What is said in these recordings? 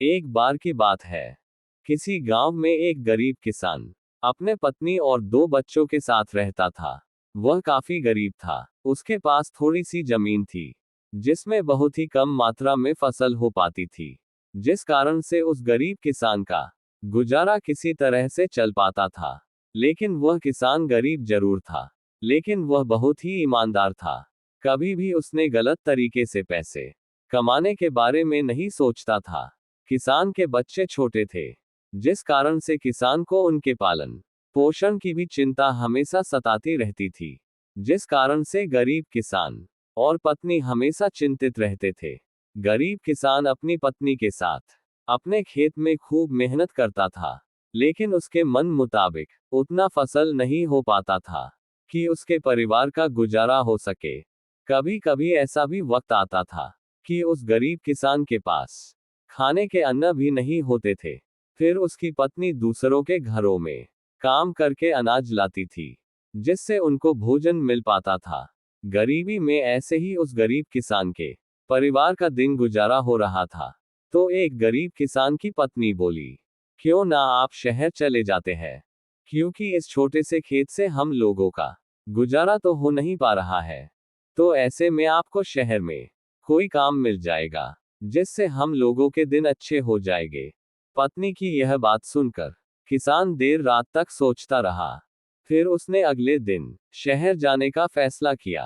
एक बार की बात है। किसी गांव में एक गरीब किसान अपने पत्नी और दो बच्चों के साथ रहता था। वह काफी गरीब था। उसके पास थोड़ी सी जमीन थी, जिसमें बहुत ही कम मात्रा में फसल हो पाती थी, जिस कारण से उस गरीब किसान का गुजारा किसी तरह से चल पाता था। लेकिन वह किसान गरीब जरूर था, लेकिन वह बहुत ही ईमानदार था। कभी भी उसने गलत तरीके से पैसे कमाने के बारे में नहीं सोचता था। किसान के बच्चे छोटे थे, जिस कारण से किसान को उनके पालन पोषण की भी चिंता हमेशा सताती रहती थी, जिस कारण से गरीब किसान और पत्नी हमेशा चिंतित रहते थे। गरीब किसान अपनी पत्नी के साथ अपने खेत में खूब मेहनत करता था, लेकिन उसके मन मुताबिक उतना फसल नहीं हो पाता था कि उसके परिवार का गुजारा हो सके। कभी कभी ऐसा भी वक्त आता था कि उस गरीब किसान के पास खाने के अन्न भी नहीं होते थे। फिर उसकी पत्नी दूसरों के घरों में काम करके अनाज लाती थी, जिससे उनको भोजन मिल पाता था। गरीबी में ऐसे ही उस गरीब किसान के परिवार का दिन गुजारा हो रहा था। तो एक गरीब किसान की पत्नी बोली, क्यों ना आप शहर चले जाते हैं, क्योंकि इस छोटे से खेत से हम लोगों का गुजारा तो हो नहीं पा रहा है। तो ऐसे में आपको शहर में कोई काम मिल जाएगा, जिससे हम लोगों के दिन अच्छे हो जाएंगे। पत्नी की यह बात सुनकर किसान देर रात तक सोचता रहा। फिर उसने अगले दिन शहर जाने का फैसला किया।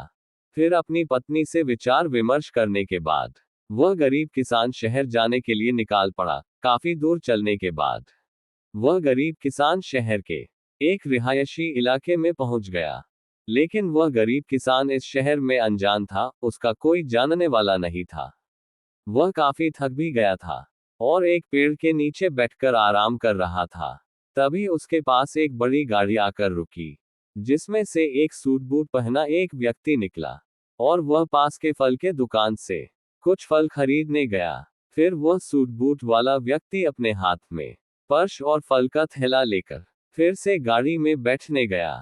फिर अपनी पत्नी से विचार विमर्श करने के बाद वह गरीब किसान शहर जाने के लिए निकाल पड़ा। काफी दूर चलने के बाद वह गरीब किसान शहर के एक रिहायशी इलाके में पहुंच गया। लेकिन वह गरीब किसान इस शहर में अनजान था, उसका कोई जानने वाला नहीं था। वह काफी थक भी गया था और एक पेड़ के नीचे बैठकर आराम कर रहा था। तभी उसके पास एक बड़ी गाड़ी आकर रुकी, जिसमें से एक सूट बूट पहना एक व्यक्ति निकला और वह पास के फल के दुकान से कुछ फल खरीदने गया। फिर वह सूट बूट वाला व्यक्ति अपने हाथ में पर्स और फल का थैला लेकर फिर से गाड़ी में बैठने गया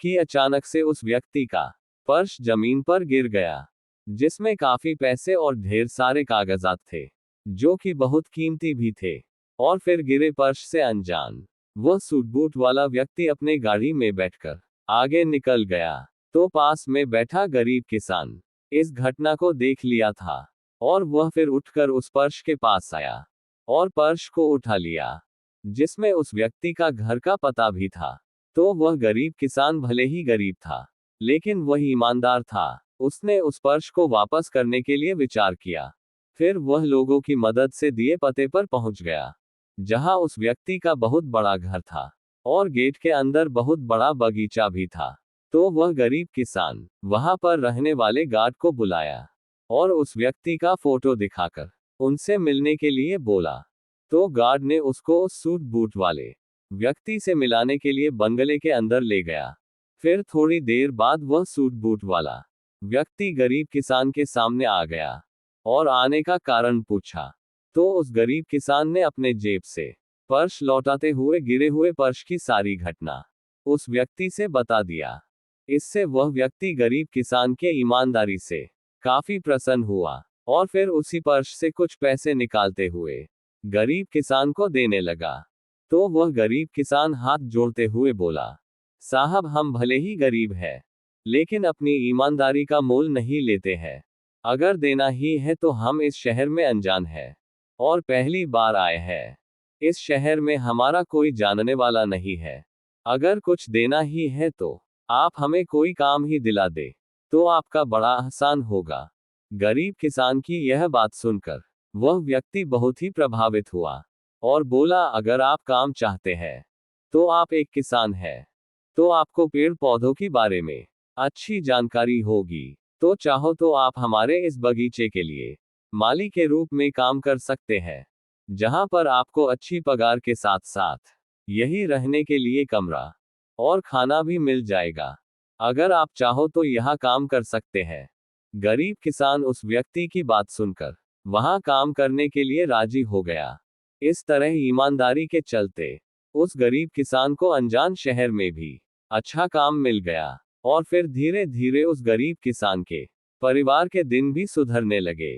कि अचानक से उस व्यक्ति का पर्स जमीन पर गिर गया, जिसमें काफी पैसे और ढेर सारे कागजात थे, जो कि बहुत कीमती भी थे। और फिर गिरे पर्स से अनजान वह सूट बूट वाला व्यक्ति अपने गाड़ी में बैठकर आगे निकल गया। तो पास में बैठा गरीब किसान इस घटना को देख लिया था और वह फिर उठकर उस पर्स के पास आया और पर्स को उठा लिया, जिसमें उस व्यक्ति का घर का पता भी था। तो वह गरीब किसान भले ही गरीब था, लेकिन वह ईमानदार था। उसने उस पर्स को वापस करने के लिए विचार किया। फिर वह लोगों की मदद से दिए पते पर पहुंच गया, जहां उस व्यक्ति का बहुत बड़ा घर था और गेट के अंदर बहुत बड़ा बगीचा भी था। तो वह गरीब किसान वहां पर रहने वाले गार्ड को बुलाया और उस व्यक्ति का फोटो दिखाकर उनसे मिलने के लिए बोला। तो गार्ड ने उसको उस सूट बूट वाले व्यक्ति से मिलाने के लिए बंगले के अंदर ले गया। फिर थोड़ी देर बाद वह सूट बूट वाला व्यक्ति गरीब किसान के सामने आ गया और आने का कारण पूछा। तो उस गरीब किसान ने अपने जेब से पर्स लौटाते हुए गिरे हुए पर्स की सारी घटना उस व्यक्ति से बता दिया। इससे वह व्यक्ति गरीब किसान के ईमानदारी से काफी प्रसन्न हुआ और फिर उसी पर्स से कुछ पैसे निकालते हुए गरीब किसान को देने लगा। तो वह गरीब किसान हाथ जोड़ते हुए बोला, साहब हम भले ही गरीब हैं, लेकिन अपनी ईमानदारी का मोल नहीं लेते हैं। अगर देना ही है तो हम इस शहर में अनजान हैं और पहली बार आए हैं। इस शहर में हमारा कोई जानने वाला नहीं है। अगर कुछ देना ही है तो आप हमें कोई काम ही दिला दे, तो आपका बड़ा आसान होगा। गरीब किसान की यह बात सुनकर वह व्यक्ति बहुत ही प्रभावित हुआ और बोला, अगर आप काम चाहते हैं तो आप एक किसान हैं, तो आपको पेड़ पौधों के बारे में अच्छी जानकारी होगी। तो चाहो तो आप हमारे इस बगीचे के लिए माली के रूप में काम कर सकते हैं, जहां पर आपको अच्छी पगार के साथ साथ यही रहने के लिए कमरा और खाना भी मिल जाएगा। अगर आप चाहो तो यहाँ काम कर सकते हैं। गरीब किसान उस व्यक्ति की बात सुनकर वहां काम करने के लिए राजी हो गया। इस तरह ईमानदारी के चलते उस गरीब किसान को अनजान शहर में भी अच्छा काम मिल गया और फिर धीरे धीरे उस गरीब किसान के परिवार के दिन भी सुधरने लगे।